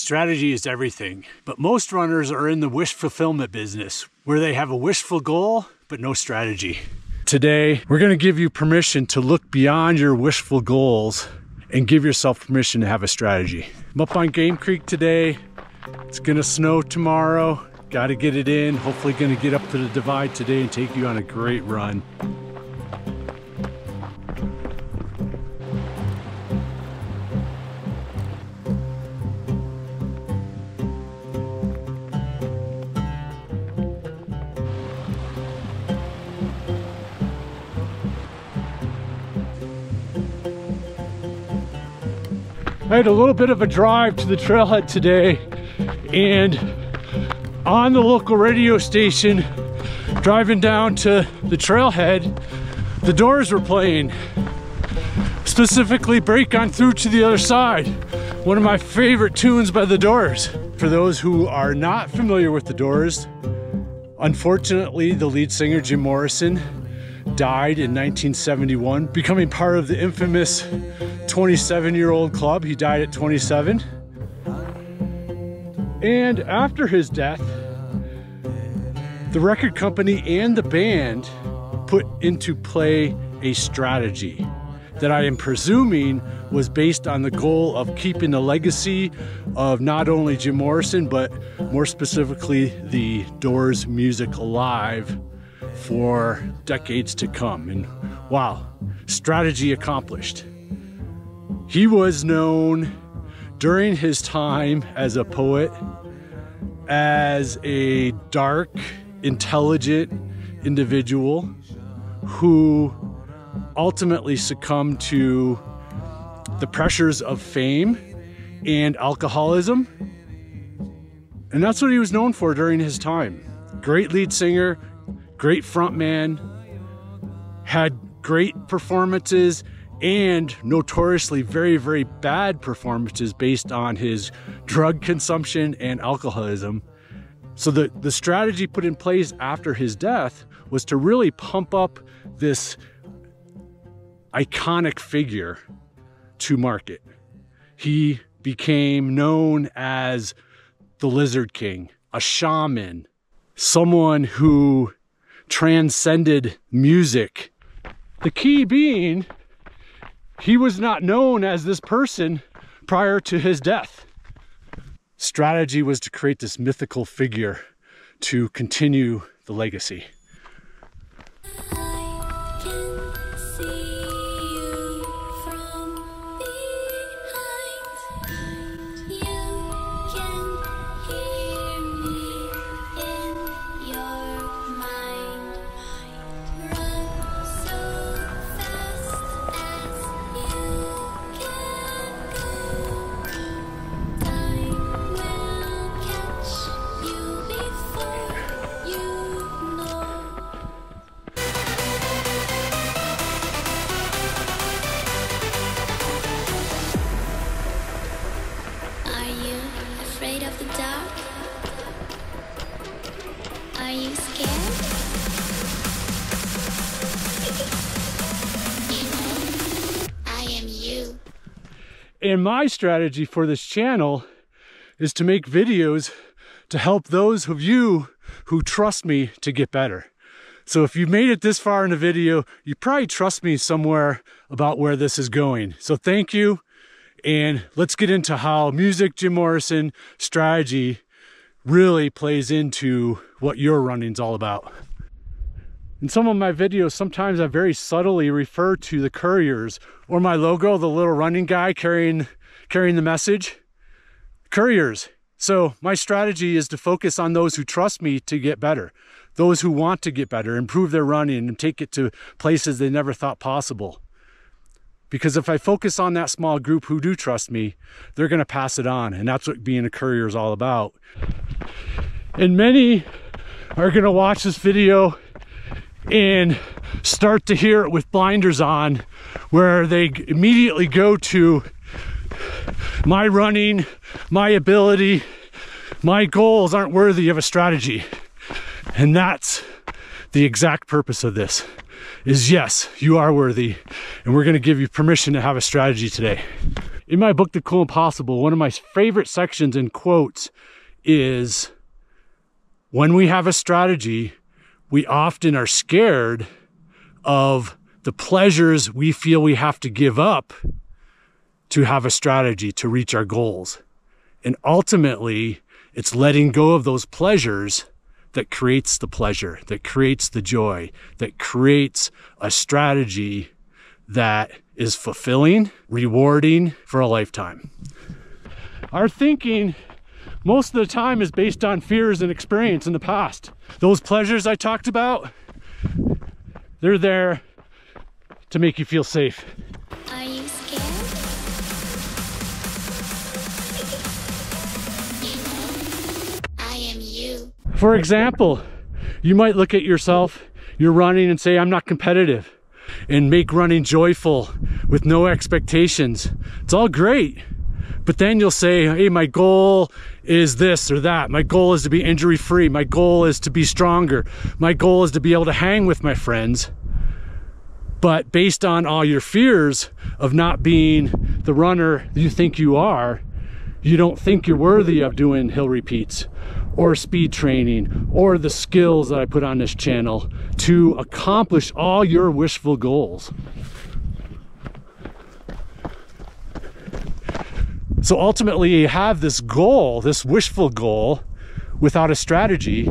Strategy is everything, but most runners are in the wish fulfillment business, where they have a wishful goal, but no strategy. Today, we're gonna give you permission to look beyond your wishful goals and give yourself permission to have a strategy. I'm up on Game Creek today. It's gonna snow tomorrow. Gotta get it in. Hopefully gonna get up to the divide today and take you on a great run. I had a little bit of a drive to the trailhead today, and on the local radio station, driving down to the trailhead, the Doors were playing, specifically Break On Through to the Other Side, one of my favorite tunes by the Doors. For those who are not familiar with the Doors, unfortunately, the lead singer, Jim Morrison, died in 1971, becoming part of the infamous 27-year-old club. He died at 27. And after his death, the record company and the band put into play a strategy that I am presuming was based on the goal of keeping the legacy of not only Jim Morrison, but more specifically the Doors music alive for decades to come. And wow, strategy accomplished. He was known during his time as a poet as a dark, intelligent individual who ultimately succumbed to the pressures of fame and alcoholism. And that's what he was known for during his time. Great lead singer, great frontman, had great performances and notoriously very, very bad performances based on his drug consumption and alcoholism. So the strategy put in place after his death was to really pump up this iconic figure to market. He became known as the Lizard King, a shaman, someone who transcended music. The key being, he was not known as this person prior to his death. Strategy was to create this mythical figure to continue the legacy. Are you scared? I am you. And my strategy for this channel is to make videos to help those of you who trust me to get better. So if you've made it this far in the video, you probably trust me somewhere about where this is going. So thank you. And let's get into how music, Jim Morrison, strategy really plays into what your running's all about. In some of my videos, sometimes I very subtly refer to the couriers or my logo, the little running guy carrying the message. Couriers. So my strategy is to focus on those who trust me to get better, those who want to get better, improve their running and take it to places they never thought possible. Because if I focus on that small group who do trust me, they're going to pass it on. And that's what being a courier is all about. And many are going to watch this video and start to hear it with blinders on, where they immediately go to my running, my ability, my goals aren't worthy of a strategy. And that's the exact purpose of this. Is yes, you are worthy, and we're going to give you permission to have a strategy today. In my book, The Cool Impossible, one of my favorite sections in quotes is, when we have a strategy, we often are scared of the pleasures we feel we have to give up to have a strategy to reach our goals. And ultimately, it's letting go of those pleasures that creates the pleasure, that creates the joy, that creates a strategy that is fulfilling, rewarding for a lifetime. Our thinking most of the time is based on fears and experience in the past. Those pleasures I talked about, they're there to make you feel safe. Are you scared? I am you. For example, you might look at yourself, you're running and say, I'm not competitive, and make running joyful with no expectations. It's all great. But then you'll say, hey, my goal is this or that. My goal is to be injury-free. My goal is to be stronger. My goal is to be able to hang with my friends. But based on all your fears of not being the runner you think you are, you don't think you're worthy of doing hill repeats or speed training or the skills that I put on this channel to accomplish all your wishful goals. So ultimately, you have this goal, this wishful goal, without a strategy,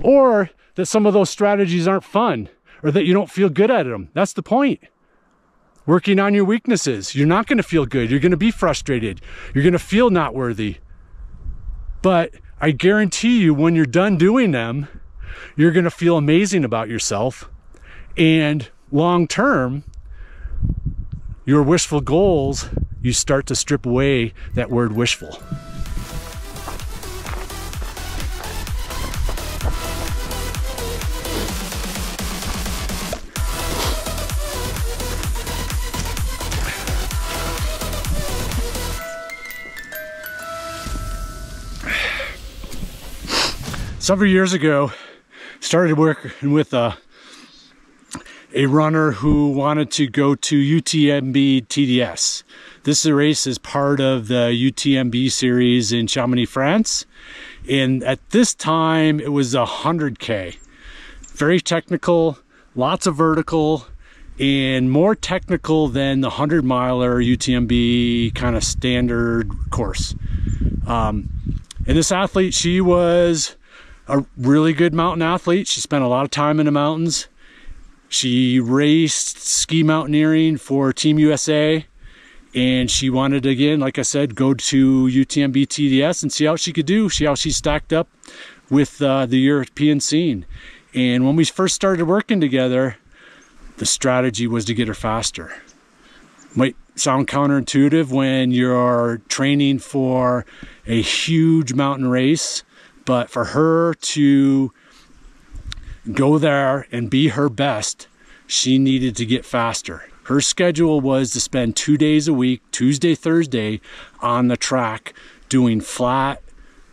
or that some of those strategies aren't fun, or that you don't feel good at them. That's the point. Working on your weaknesses. You're not going to feel good. You're going to be frustrated. You're going to feel not worthy. But I guarantee you, when you're done doing them, you're going to feel amazing about yourself. And long term, your wishful goals, you start to strip away that word wishful. Several years ago, started working with a runner who wanted to go to UTMB TDS. This race is part of the UTMB series in Chamonix, France. And at this time, it was 100K. Very technical, lots of vertical, and more technical than the 100-miler UTMB kind of standard course. And this athlete, she was a really good mountain athlete. She spent a lot of time in the mountains. She raced ski mountaineering for Team USA, and she wanted to, again, like I said, go to UTMB TDS and see how she could do, see how she stacked up with the European scene. And when we first started working together, the strategy was to get her faster. Might sound counterintuitive when you're training for a huge mountain race, but for her to go there and be her best, she needed to get faster. Her schedule was to spend 2 days a week, Tuesday, Thursday, on the track doing flat,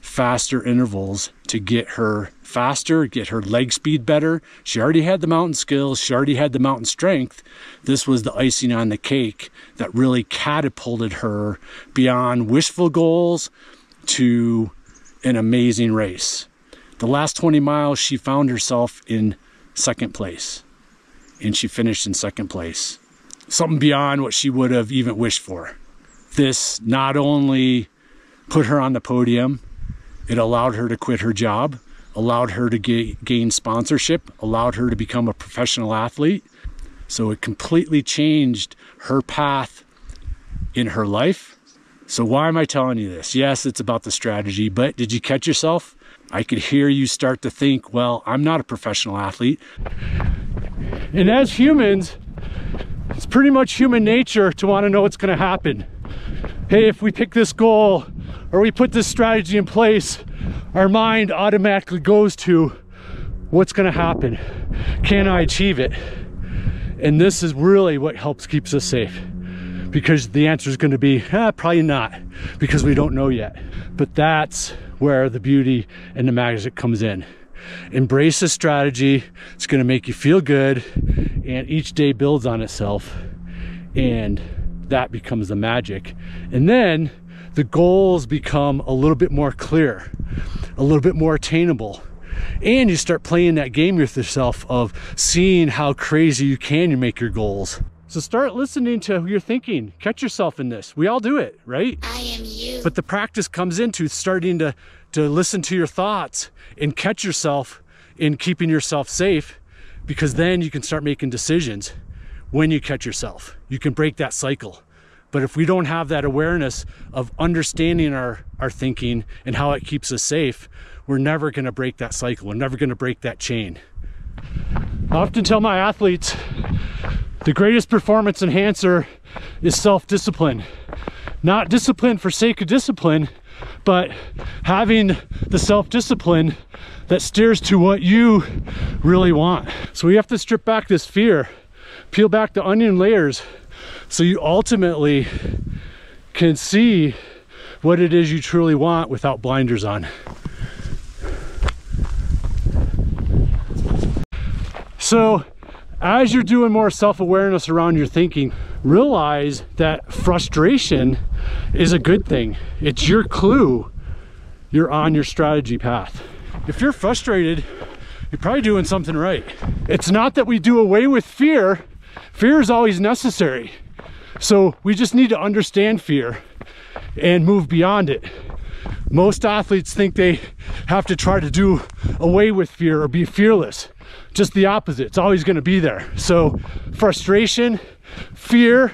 faster intervals to get her faster, get her leg speed better. She already had the mountain skills, she already had the mountain strength. This was the icing on the cake that really catapulted her beyond wishful goals to an amazing race. The last 20 miles, she found herself in second place, and she finished in second place. Something beyond what she would have even wished for. This not only put her on the podium, it allowed her to quit her job, allowed her to gain sponsorship, allowed her to become a professional athlete. So it completely changed her path in her life. So why am I telling you this? Yes, it's about the strategy, but did you catch yourself? I could hear you start to think, well, I'm not a professional athlete. And as humans, it's pretty much human nature to want to know what's going to happen. Hey, if we pick this goal or we put this strategy in place, our mind automatically goes to what's going to happen. Can I achieve it? And this is really what keeps us safe. Because the answer is going to be, probably not, because we don't know yet. But that's where the beauty and the magic comes in. Embrace the strategy. It's going to make you feel good, and each day builds on itself. And that becomes the magic. And then the goals become a little bit more clear, a little bit more attainable. And you start playing that game with yourself of seeing how crazy you can make your goals. So start listening to your thinking. Catch yourself in this. We all do it, right? I am you. But the practice comes into starting to listen to your thoughts and catch yourself in keeping yourself safe, because then you can start making decisions when you catch yourself. You can break that cycle. But if we don't have that awareness of understanding our thinking and how it keeps us safe, we're never gonna break that cycle. We're never gonna break that chain. I often tell my athletes, the greatest performance enhancer is self-discipline. Not discipline for sake of discipline, but having the self-discipline that steers to what you really want. So we have to strip back this fear, peel back the onion layers, so you ultimately can see what it is you truly want without blinders on. So as you're doing more self-awareness around your thinking, realize that frustration is a good thing. It's your clue you're on your strategy path. If you're frustrated, you're probably doing something right. It's not that we do away with fear. Fear is always necessary. So we just need to understand fear and move beyond it. Most athletes think they have to try to do away with fear or be fearless. Just the opposite. It's always going to be there. So frustration, fear,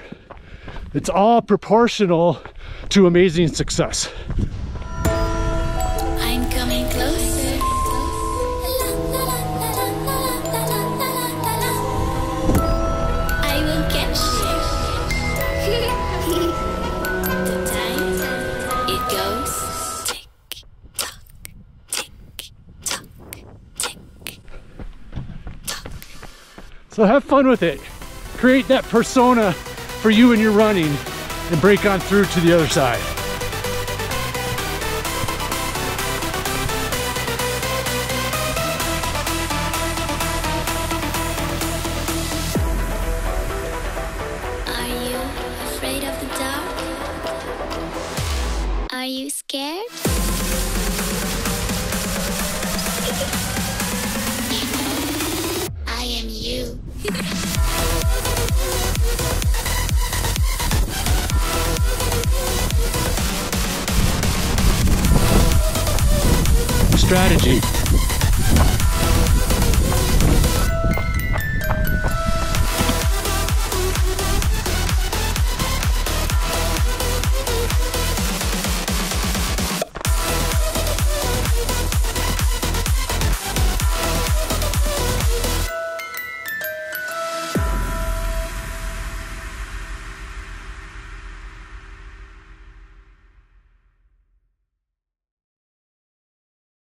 it's all proportional to amazing success. I'm coming closer. I will catch you. The time it goes tick tock, tick tock, tick tock. So have fun with it. Create that persona for you and your running and break on through to the other side. Are you afraid of the dark? Are you scared? I am you. Strategy.